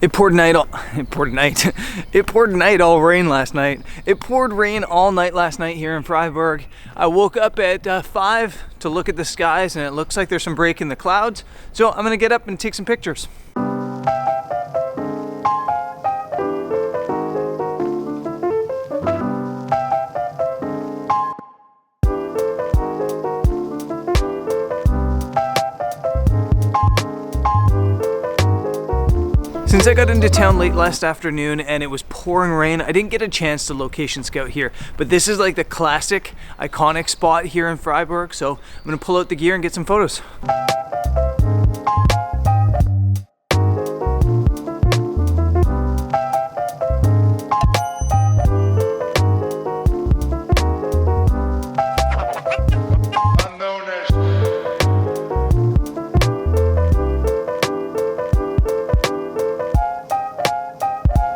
It poured night all rain last night. It poured rain all night last night here in Freiburg. I woke up at 5 to look at the skies and it looks like there's some break in the clouds. So I'm gonna get up and take some pictures. Since I got into town late last afternoon and it was pouring rain, I didn't get a chance to location scout here, but this is like the classic, iconic spot here in Freiburg, so I'm gonna pull out the gear and get some photos.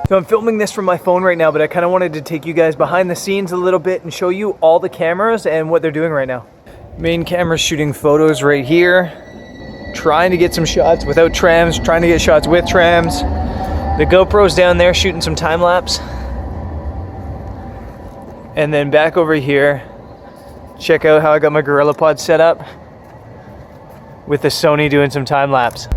So I'm filming this from my phone right now, but I kind of wanted to take you guys behind the scenes a little bit and show you all the cameras and what they're doing right now. Main camera's shooting photos right here, trying to get some shots without trams, trying to get shots with trams. The GoPro's down there shooting some time lapse. And then back over here, check out how I got my GorillaPod set up with the Sony doing some time lapse.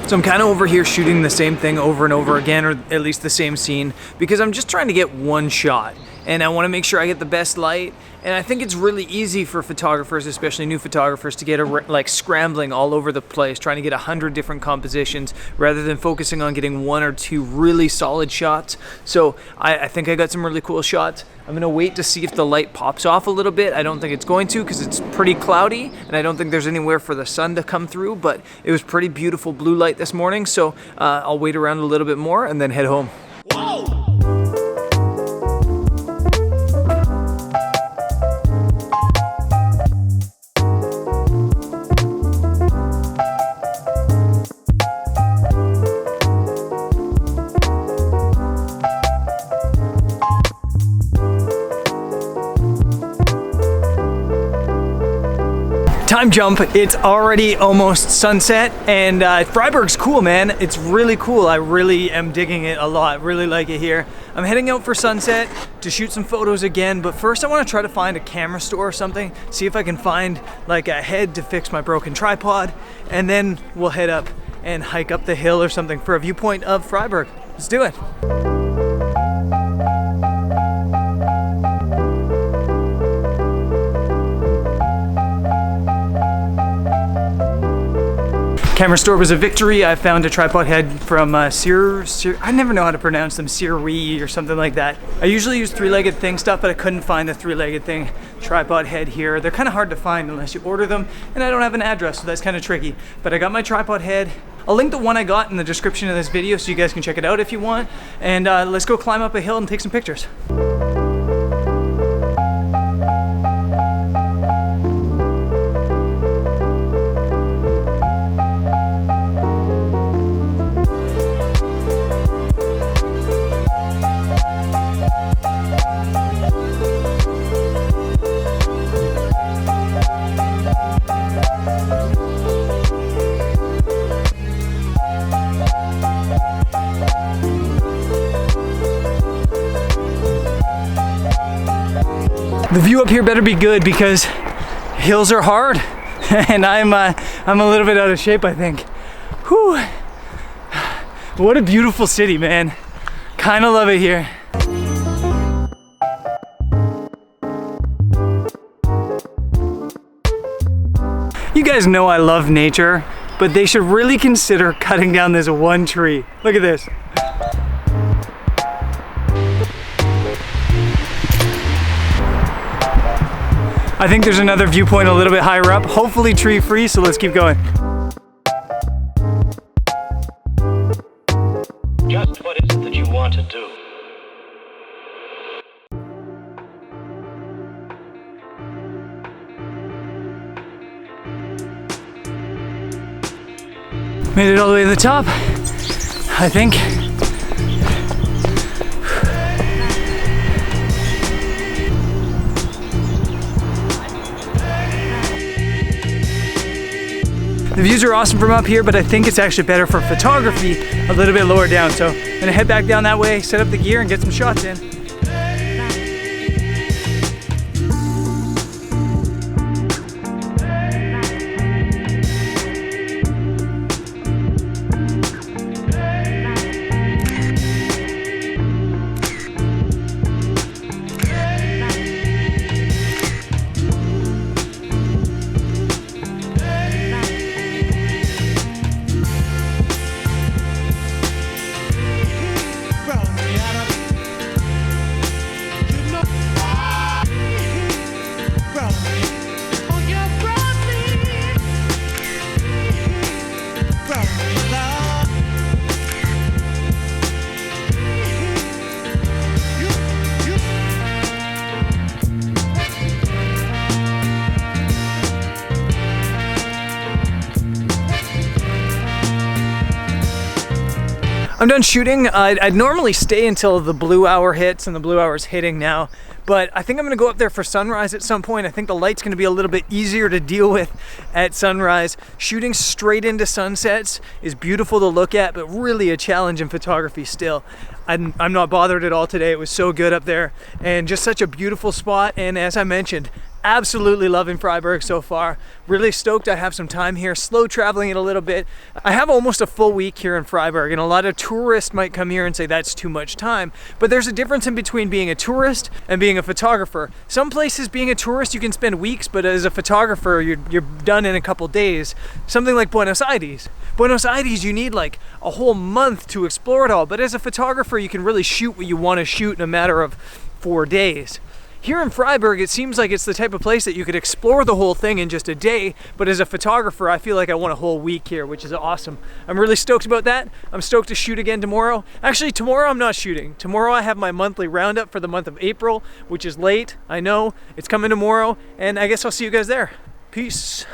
So I'm kind of over here shooting the same thing over and over again, or at least the same scene, because I'm just trying to get one shot and I want to make sure I get the best light. And I think it's really easy for photographers, especially new photographers, to get like scrambling all over the place, trying to get 100 different compositions rather than focusing on getting one or two really solid shots. So I think I got some really cool shots. I'm gonna wait to see if the light pops off a little bit. I don't think it's going to because it's pretty cloudy and I don't think there's anywhere for the sun to come through, but it was pretty beautiful blue light this morning. So I'll wait around a little bit more and then head home. Whoa! Time jump, it's already almost sunset and Freiburg's cool, man. It's really cool. I really am digging it a lot, really like it here. I'm heading out for sunset to shoot some photos again, but first I want to try to find a camera store or something, see if I can find like a head to fix my broken tripod, and then we'll head up and hike up the hill or something for a viewpoint of Freiburg. Let's do it. Camera store was a victory. I found a tripod head from I never know how to pronounce them, Siri or something like that. I usually use three-legged thing stuff, but I couldn't find a three-legged thing tripod head here. They're kind of hard to find unless you order them, and I don't have an address, so that's kind of tricky. But I got my tripod head. I'll link the one I got in the description of this video so you guys can check it out if you want. And let's go climb up a hill and take some pictures. The view up here better be good because hills are hard and I'm a little bit out of shape, I think. Whew. What a beautiful city, man. Kind of love it here. You guys know I love nature, but they should really consider cutting down this one tree. Look at this. I think there's another viewpoint a little bit higher up, hopefully tree free, so let's keep going. Just what is it that you want to do? Made it all the way to the top, I think. The views are awesome from up here, but I think it's actually better for photography a little bit lower down. So I'm gonna head back down that way, set up the gear, and get some shots in. I'm done shooting. I'd normally stay until the blue hour hits, and the blue hour's hitting now, but I think I'm gonna go up there for sunrise at some point. I think the light's gonna be a little bit easier to deal with at sunrise. Shooting straight into sunsets is beautiful to look at, but really a challenge in photography still. I'm not bothered at all today. It was so good up there, and just such a beautiful spot. And as I mentioned, absolutely loving Freiburg so far. Really stoked I have some time here, slow traveling it a little bit. I have almost a full week here in Freiburg, and a lot of tourists might come here and say that's too much time, but there's a difference in between being a tourist and being a photographer. Some places, being a tourist, you can spend weeks, but as a photographer, you're done in a couple days. Something like Buenos Aires. Buenos Aires, you need like a whole month to explore it all, but as a photographer, you can really shoot what you want to shoot in a matter of 4 days. Here in Freiburg, it seems like it's the type of place that you could explore the whole thing in just a day, but as a photographer, I feel like I want a whole week here, which is awesome. I'm really stoked about that. I'm stoked to shoot again tomorrow. Actually, tomorrow I'm not shooting. Tomorrow I have my monthly roundup for the month of April, which is late, I know. It's coming tomorrow, and I guess I'll see you guys there. Peace.